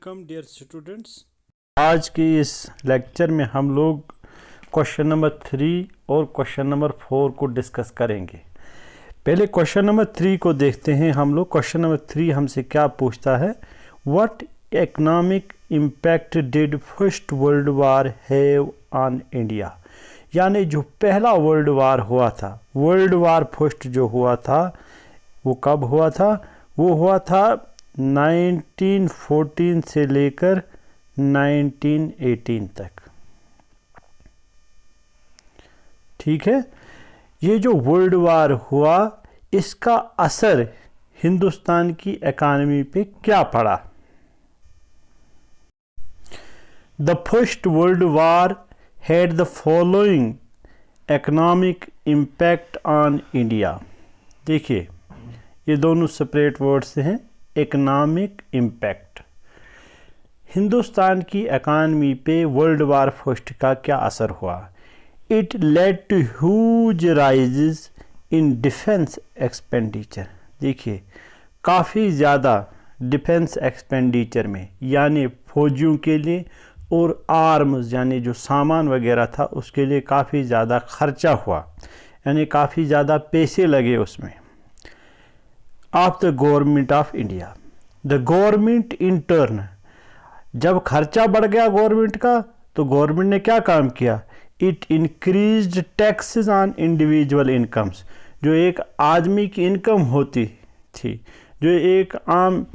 Welcome dear students. आज के इस लेक्चर में हम लोग क्वेश्चन नंबर 3 और क्वेश्चन नंबर 4 को डिस्कस करेंगे। पहले क्वेश्चन नंबर 3 को देखते हैं हम लोग। क्वेश्चन नंबर 3 हमसे क्या पूछता है, what economic impact did first World war have on India. यानी जो पहला वर्ल्ड वार हुआ था, वर्ल्ड वार फर्स्ट जो हुआ था वो कब हुआ था? वो हुआ था 1914 से लेकर 1918 तक। ठीक है, ये जो वर्ल्ड वार हुआ इसका असर हिंदुस्तान की इकॉनमी पे क्या पड़ा? The First World war had the following economic impact on India. देखिए, ये दोनों सेपरेट वर्ड्स हैं। इकोनॉमिक इम्पैक्ट, हिंदुस्तान की इकॉनमी पे वर्ल्ड वार फर्स्ट का क्या असर हुआ? It led to huge rises in defence expenditure. देखिए, काफ़ी ज़्यादा डिफेंस एक्सपेंडिचर में, यानी फौजियों के लिए और आर्म्स यानी जो सामान वगैरह था उसके लिए काफ़ी ज़्यादा खर्चा हुआ, यानी काफ़ी ज़्यादा पैसे लगे उसमें। Of the government of India, the government in turn, जब खर्चा बढ़ गया गवर्नमेंट का तो गवर्नमेंट ने क्या काम किया? It increased taxes on individual incomes. जो एक आदमी की इनकम होती थी, जो एक आम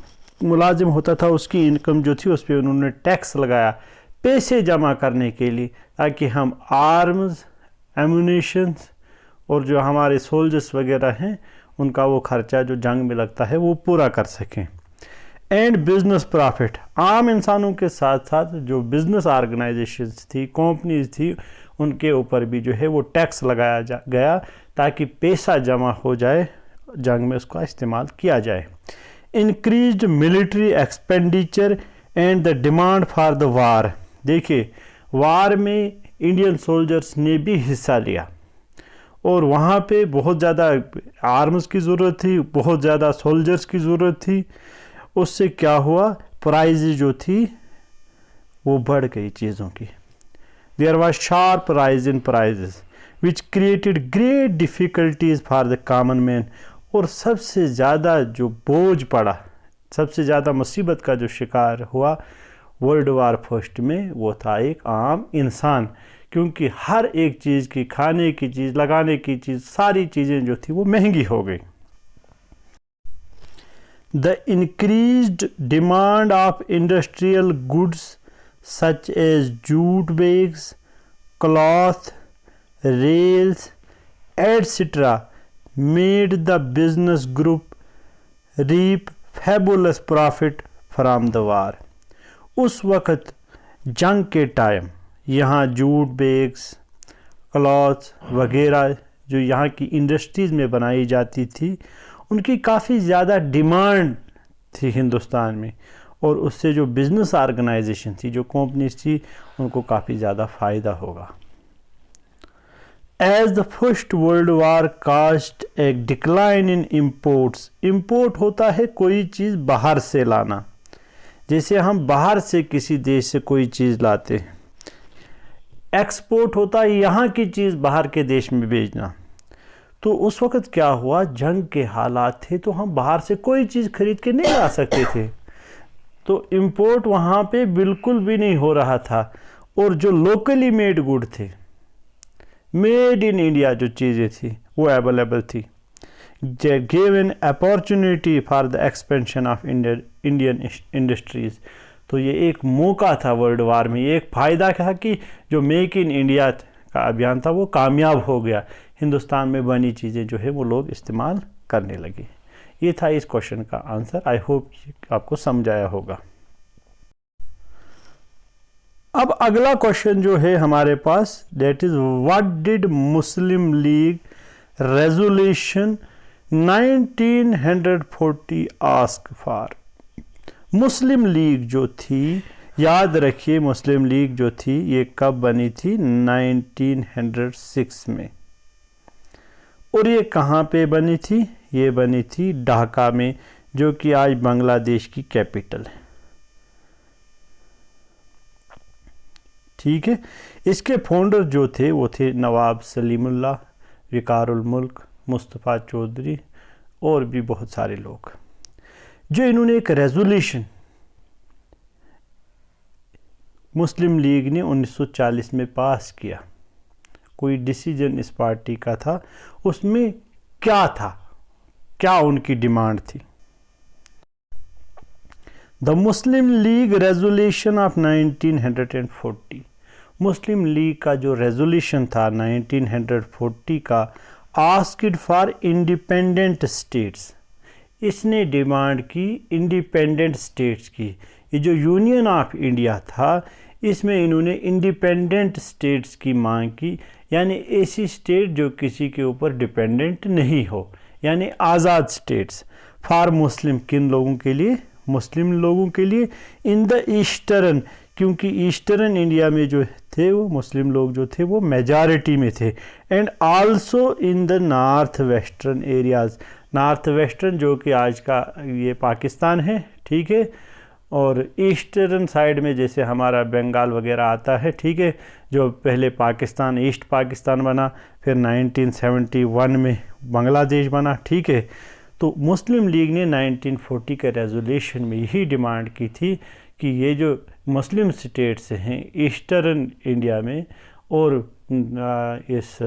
मुलाजिम होता था, उसकी इनकम जो थी उस पर उन्होंने टैक्स लगाया पैसे जमा करने के लिए, ताकि हम आर्म्स, एम्यूनिशंस और जो हमारे सोल्जर्स वगैरह हैं उनका वो खर्चा जो जंग में लगता है वो पूरा कर सकें। एंड बिजनेस प्रॉफिट, आम इंसानों के साथ साथ जो बिजनेस ऑर्गेनाइजेशंस थी, कंपनीज थी, उनके ऊपर भी जो है वो टैक्स लगाया गया ताकि पैसा जमा हो जाए, जंग में उसका इस्तेमाल किया जाए। Increased military expenditure and the demand for the war. देखिए, वार में इंडियन सोल्जर्स ने भी हिस्सा लिया और वहाँ पे बहुत ज़्यादा आर्म्स की ज़रूरत थी, बहुत ज़्यादा सोल्जर्स की ज़रूरत थी। उससे क्या हुआ, प्राइस जो थी वो बढ़ गई चीज़ों की। There was sharp rise in prices which created great difficulties for the common man. और सबसे ज़्यादा जो बोझ पड़ा, सबसे ज़्यादा मुसीबत का जो शिकार हुआ वर्ल्ड वार फर्स्ट में, वो था एक आम इंसान, क्योंकि हर एक चीज़ की, खाने की चीज़, लगाने की चीज़, सारी चीज़ें जो थी वो महंगी हो गई। The increased demand of industrial goods such as jute bags, cloth, rails etcetera made the business group reap fabulous profit from the war. उस वक़्त जंग के टाइम यहाँ जूट बैग्स, क्लॉथ्स वगैरह जो यहाँ की इंडस्ट्रीज़ में बनाई जाती थी, उनकी काफ़ी ज़्यादा डिमांड थी हिंदुस्तान में, और उससे जो बिज़नेस ऑर्गेनाइजेशन थी, जो कंपनीज थी, उनको काफ़ी ज़्यादा फ़ायदा होगा। As the First World War cast a decline in imports. Import होता है कोई चीज़ बाहर से लाना, जैसे हम बाहर से किसी देश से कोई चीज़ लाते हैं। एक्सपोर्ट होता है यहाँ की चीज़ बाहर के देश में भेजना। तो उस वक़्त क्या हुआ, जंग के हालात थे तो हम बाहर से कोई चीज़ खरीद के नहीं ला सकते थे, तो इम्पोर्ट वहाँ पे बिल्कुल भी नहीं हो रहा था। और जो लोकली मेड गुड थे, मेड इन इंडिया जो चीज़ें थी वो अवेलेबल थी। Gave an opportunity for the expansion of Indian industries. तो ये एक मौका था वर्ल्ड वार में, ये एक फ़ायदा था कि जो मेक इन इंडिया का अभियान था वो कामयाब हो गया। हिंदुस्तान में बनी चीज़ें जो है वो लोग इस्तेमाल करने लगे। ये था इस क्वेश्चन का आंसर। आई होप आपको समझ आया होगा। अब अगला क्वेश्चन जो है हमारे पास, that is what did Muslim League resolution 1940 ask for. Muslim League जो थी, याद रखिए, मुस्लिम लीग जो थी ये कब बनी थी? 1906 में। और ये कहाँ पे बनी थी? ये बनी थी ढाका में, जो कि आज बांग्लादेश की कैपिटल है। ठीक है। इसके फाउंडर जो थे वो थे नवाब सलीमुल्लाह, विकारुल मुल्क, मुस्तफ़ा चौधरी और भी बहुत सारे लोग। जो इन्होंने एक रेजोल्यूशन मुस्लिम लीग ने 1940 में पास किया, कोई डिसीजन इस पार्टी का था, उसमें क्या था, क्या उनकी डिमांड थी। The Muslim League resolution of 1940, Muslim league का जो रेजोल्यूशन था 1940 का, आस्क्ड फॉर इंडिपेंडेंट स्टेट्स, इसने डिमांड की इंडिपेंडेंट स्टेट्स की। ये जो यूनियन ऑफ इंडिया था इसमें इन्होंने इंडिपेंडेंट स्टेट्स की मांग की, यानी ऐसी स्टेट जो किसी के ऊपर डिपेंडेंट नहीं हो, यानी आज़ाद स्टेट्स। फॉर मुस्लिम, किन लोगों के लिए, मुस्लिम लोगों के लिए। इन द ईस्टर्न, क्योंकि ईस्टर्न इंडिया में जो थे वो मुस्लिम लोग जो थे वो मेजॉरिटी में थे। And also in the north western areas, north western जो कि आज का ये पाकिस्तान है, ठीक है, और ईस्टर्न साइड में जैसे हमारा बंगाल वगैरह आता है, ठीक है, जो पहले पाकिस्तान, ईस्ट पाकिस्तान बना, फिर 1971 में बांग्लादेश बना, ठीक है। तो मुस्लिम लीग ने 1940 के रेजोल्यूशन में यही डिमांड की थी कि ये जो मुस्लिम स्टेट्स हैं ईस्टर्न इंडिया में और इस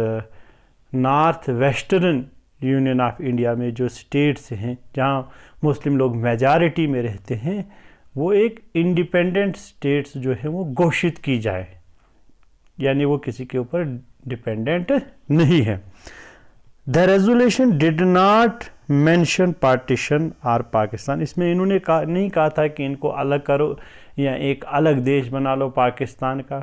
north western union of India में जो स्टेट्स हैं जहाँ मुस्लिम लोग मेजॉरिटी में रहते हैं, वो एक इंडिपेंडेंट स्टेट्स जो है वो घोषित की जाए, यानी वो किसी के ऊपर डिपेंडेंट नहीं है। The resolution did not mention partition और पाकिस्तान, इसमें इन्होंने नहीं कहा था कि इनको अलग करो या एक अलग देश बना लो पाकिस्तान का,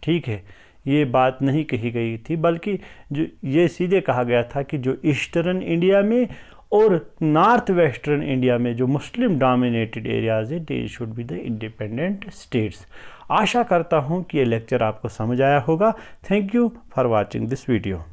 ठीक है, ये बात नहीं कही गई थी, बल्कि जो ये सीधे कहा गया था कि जो ईस्टर्न इंडिया में और नॉर्थ वेस्टर्न इंडिया में जो मुस्लिम डोमिनेटेड एरियाज़ है, they should be the independent states. आशा करता हूँ कि ये लेक्चर आपको समझ आया होगा। Thank you for watching this video.